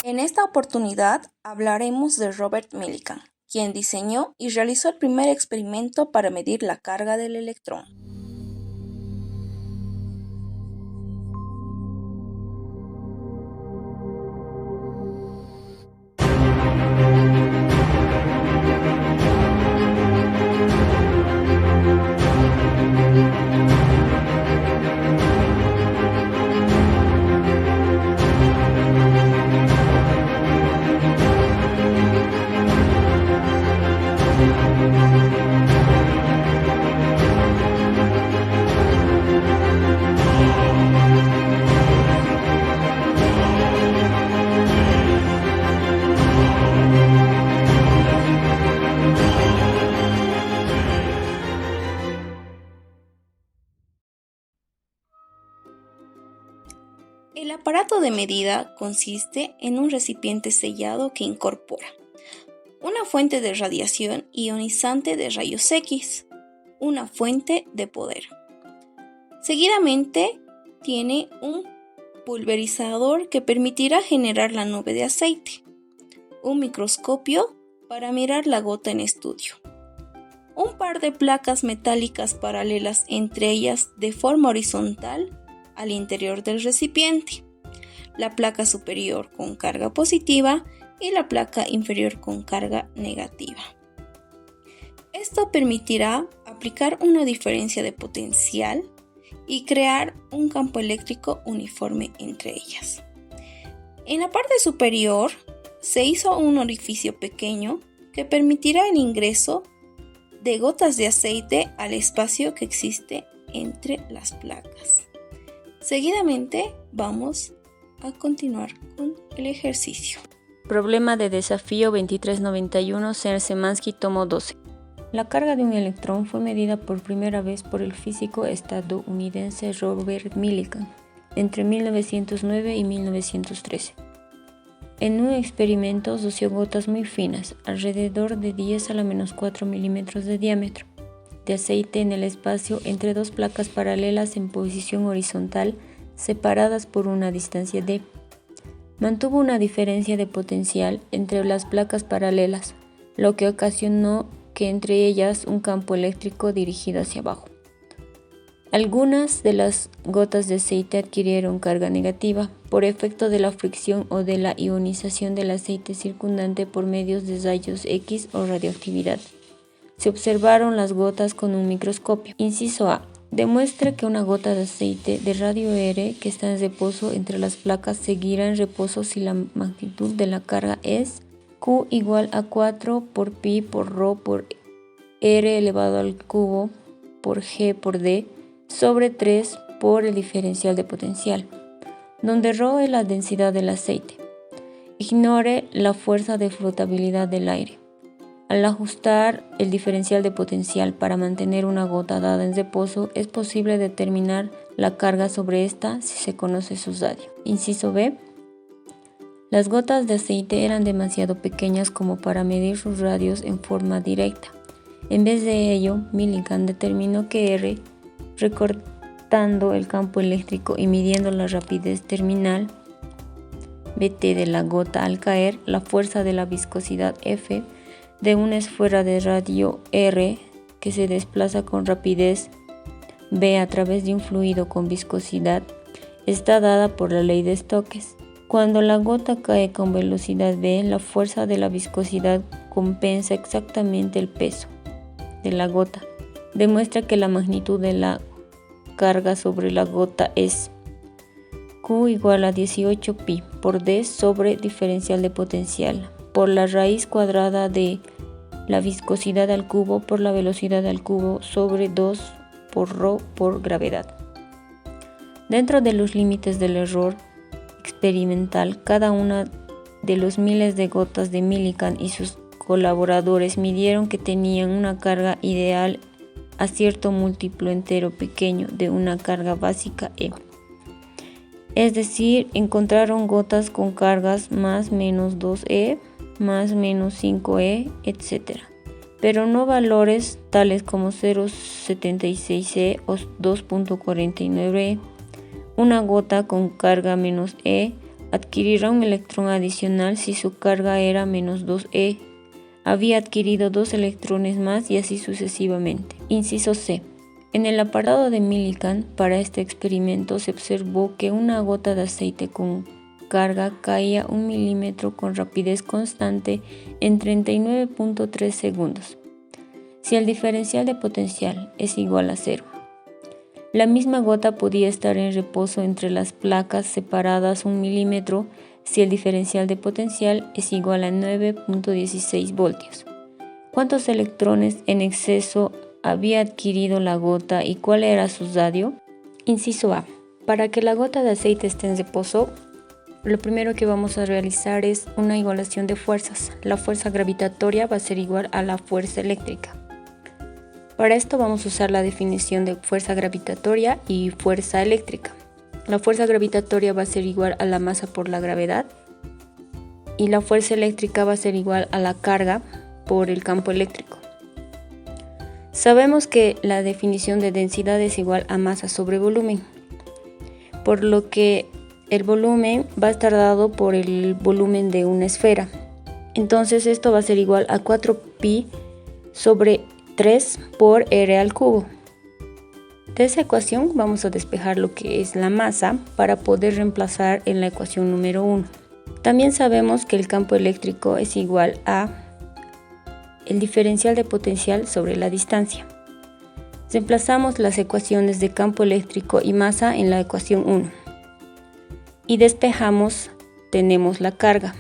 En esta oportunidad hablaremos de Robert Millikan, quien diseñó y realizó el primer experimento para medir la carga del electrón. El aparato de medida consiste en un recipiente sellado que incorpora una fuente de radiación ionizante de rayos X, una fuente de poder. Seguidamente tiene un pulverizador que permitirá generar la nube de aceite, un microscopio para mirar la gota en estudio, un par de placas metálicas paralelas entre ellas de forma horizontal al interior del recipiente, la placa superior con carga positiva y la placa inferior con carga negativa. Esto permitirá aplicar una diferencia de potencial y crear un campo eléctrico uniforme entre ellas. En la parte superior se hizo un orificio pequeño que permitirá el ingreso de gotas de aceite al espacio que existe entre las placas. Seguidamente vamos a continuar con el ejercicio. Problema de desafío 2391, Szymanski, tomo 12. La carga de un electrón fue medida por primera vez por el físico estadounidense Robert Millikan entre 1909 y 1913. En un experimento asoció gotas muy finas, alrededor de 10 a la menos 4 milímetros de diámetro, de aceite en el espacio entre dos placas paralelas en posición horizontal separadas por una distancia d. Mantuvo una diferencia de potencial entre las placas paralelas, lo que ocasionó que entre ellas un campo eléctrico dirigido hacia abajo. Algunas de las gotas de aceite adquirieron carga negativa por efecto de la fricción o de la ionización del aceite circundante por medios de rayos X o radioactividad. Se observaron las gotas con un microscopio. Inciso A. Demuestra que una gota de aceite de radio R que está en reposo entre las placas seguirá en reposo si la magnitud de la carga es Q igual a 4 por pi por ρ por R elevado al cubo por G por D sobre 3 por el diferencial de potencial, donde ρ es la densidad del aceite. Ignore la fuerza de flotabilidad del aire. Al ajustar el diferencial de potencial para mantener una gota dada en reposo, es posible determinar la carga sobre esta si se conoce su radio. Inciso B. Las gotas de aceite eran demasiado pequeñas como para medir sus radios en forma directa. En vez de ello, Millikan determinó que R, recortando el campo eléctrico y midiendo la rapidez terminal Bt de la gota al caer, la fuerza de la viscosidad F de una esfera de radio R que se desplaza con rapidez V a través de un fluido con viscosidad está dada por la ley de Stokes. Cuando la gota cae con velocidad V, la fuerza de la viscosidad compensa exactamente el peso de la gota. Demuestra que la magnitud de la carga sobre la gota es Q igual a 18 pi por D sobre diferencial de potencial por la raíz cuadrada de la viscosidad al cubo por la velocidad al cubo sobre 2 por ρ por gravedad. Dentro de los límites del error experimental, cada una de los miles de gotas de Millikan y sus colaboradores midieron que tenían una carga ideal a cierto múltiplo entero pequeño de una carga básica E. Es decir, encontraron gotas con cargas más menos 2e, más menos 5e, etc. Pero no valores tales como 0,76e o 2,49e. Una gota con carga menos e adquirirá un electrón adicional si su carga era menos 2e. Había adquirido 2 electrones más y así sucesivamente. Inciso C. En el apartado de Millikan, para este experimento se observó que una gota de aceite con carga caía 1 milímetro con rapidez constante en 39.3 segundos, si el diferencial de potencial es igual a 0. La misma gota podía estar en reposo entre las placas separadas 1 milímetro si el diferencial de potencial es igual a 9.16 voltios. ¿Cuántos electrones en exceso había adquirido la gota y cuál era su radio? Inciso A. Para que la gota de aceite esté en reposo, lo primero que vamos a realizar es una igualación de fuerzas. La fuerza gravitatoria va a ser igual a la fuerza eléctrica. Para esto vamos a usar la definición de fuerza gravitatoria y fuerza eléctrica. La fuerza gravitatoria va a ser igual a la masa por la gravedad y la fuerza eléctrica va a ser igual a la carga por el campo eléctrico. Sabemos que la definición de densidad es igual a masa sobre volumen, por lo que el volumen va a estar dado por el volumen de una esfera. Entonces esto va a ser igual a 4pi sobre 3 por r al cubo. De esa ecuación vamos a despejar lo que es la masa para poder reemplazar en la ecuación número 1. También sabemos que el campo eléctrico es igual a el diferencial de potencial sobre la distancia. Reemplazamos las ecuaciones de campo eléctrico y masa en la ecuación 1. Y despejamos, tenemos la carga.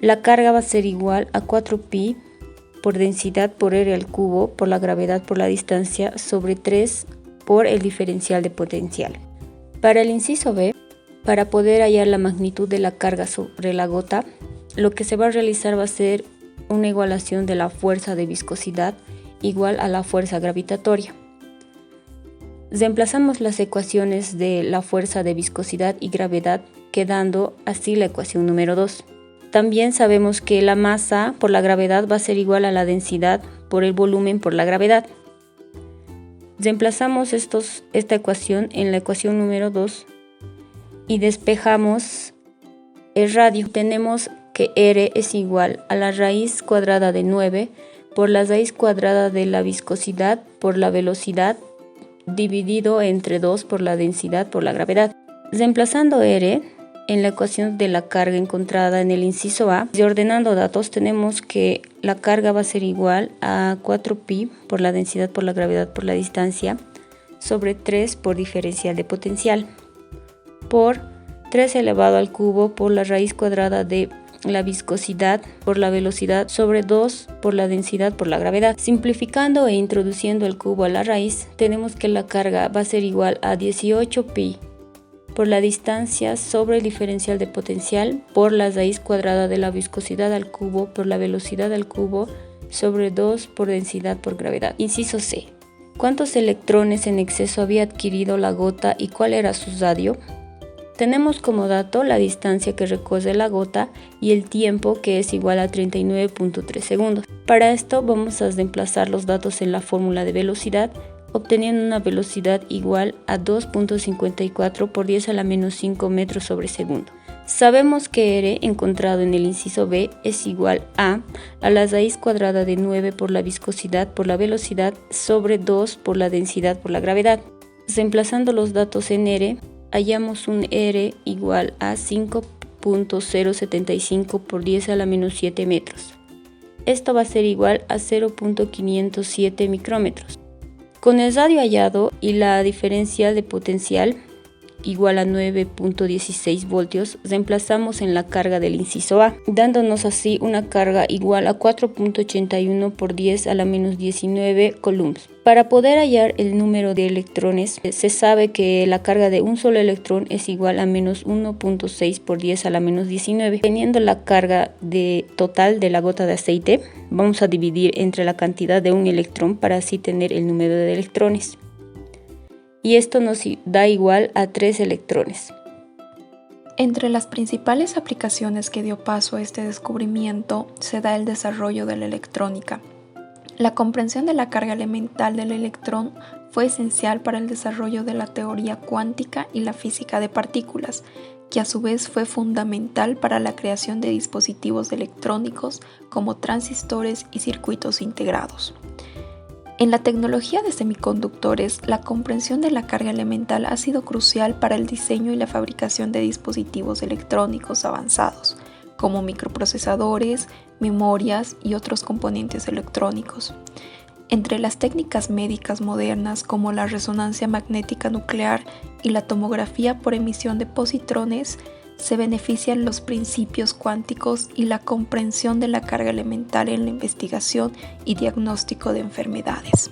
La carga va a ser igual a 4pi por densidad por r al cubo por la gravedad por la distancia sobre 3 por el diferencial de potencial. Para el inciso B, para poder hallar la magnitud de la carga sobre la gota, lo que se va a realizar va a ser una igualación de la fuerza de viscosidad igual a la fuerza gravitatoria. Reemplazamos las ecuaciones de la fuerza de viscosidad y gravedad, quedando así la ecuación número 2. También sabemos que la masa por la gravedad va a ser igual a la densidad por el volumen por la gravedad. Reemplazamos esta ecuación en la ecuación número 2 y despejamos el radio. Tenemos que R es igual a la raíz cuadrada de 9 por la raíz cuadrada de la viscosidad por la velocidad dividido entre 2 por la densidad por la gravedad. Reemplazando R en la ecuación de la carga encontrada en el inciso A, y ordenando datos, tenemos que la carga va a ser igual a 4pi por la densidad por la gravedad por la distancia sobre 3 por diferencial de potencial por 3 elevado al cubo por la raíz cuadrada de la viscosidad por la velocidad sobre 2 por la densidad por la gravedad. Simplificando e introduciendo el cubo a la raíz, tenemos que la carga va a ser igual a 18pi por la distancia sobre el diferencial de potencial por la raíz cuadrada de la viscosidad al cubo por la velocidad al cubo sobre 2 por densidad por gravedad. Inciso C. ¿Cuántos electrones en exceso había adquirido la gota y cuál era su radio? Tenemos como dato la distancia que recorre la gota y el tiempo, que es igual a 39.3 segundos. Para esto vamos a reemplazar los datos en la fórmula de velocidad, obteniendo una velocidad igual a 2.54 por 10 a la menos 5 metros sobre segundo. Sabemos que R encontrado en el inciso B es igual a la raíz cuadrada de 9 por la viscosidad por la velocidad sobre 2 por la densidad por la gravedad. Reemplazando los datos en R, hallamos un R igual a 5.075 por 10 a la menos 7 metros. Esto va a ser igual a 0.507 micrómetros. Con el radio hallado y la diferencial de potencial igual a 9.16 voltios, reemplazamos en la carga del inciso A, dándonos así una carga igual a 4.81 por 10 a la menos 19 coulombs. Para poder hallar el número de electrones, se sabe que la carga de un solo electrón es igual a menos 1.6 por 10 a la menos 19. Teniendo la carga total de la gota de aceite, vamos a dividir entre la cantidad de un electrón para así tener el número de electrones. Y esto nos da igual a 3 electrones. Entre las principales aplicaciones que dio paso a este descubrimiento se da el desarrollo de la electrónica. La comprensión de la carga elemental del electrón fue esencial para el desarrollo de la teoría cuántica y la física de partículas, que a su vez fue fundamental para la creación de dispositivos electrónicos como transistores y circuitos integrados. En la tecnología de semiconductores, la comprensión de la carga elemental ha sido crucial para el diseño y la fabricación de dispositivos electrónicos avanzados, como microprocesadores, memorias y otros componentes electrónicos. Entre las técnicas médicas modernas como la resonancia magnética nuclear y la tomografía por emisión de positrones, se benefician los principios cuánticos y la comprensión de la carga elemental en la investigación y diagnóstico de enfermedades.